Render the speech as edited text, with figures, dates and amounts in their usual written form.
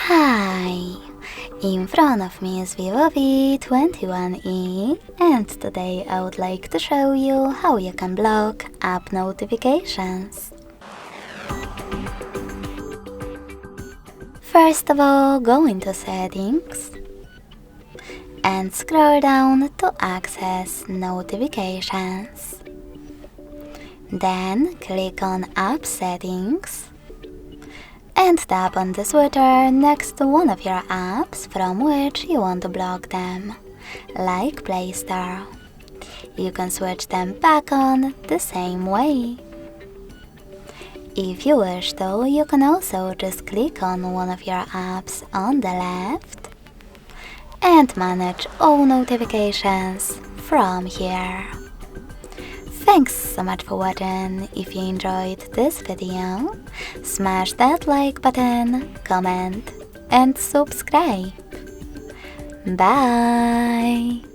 Hi! In front of me is Vivo V21e, and today I would like to show you how you can block app notifications. First of all, go into Settings and scroll down to access notifications. Then click on App Settings and tap on the switcher next to one of your apps from which you want to block them, like Play Store. You can switch them back on the same way. If you wish to, you can also just click on one of your apps on the left and manage all notifications from here. Thanks so much for watching. If you enjoyed this video, smash that like button, comment and subscribe. Bye!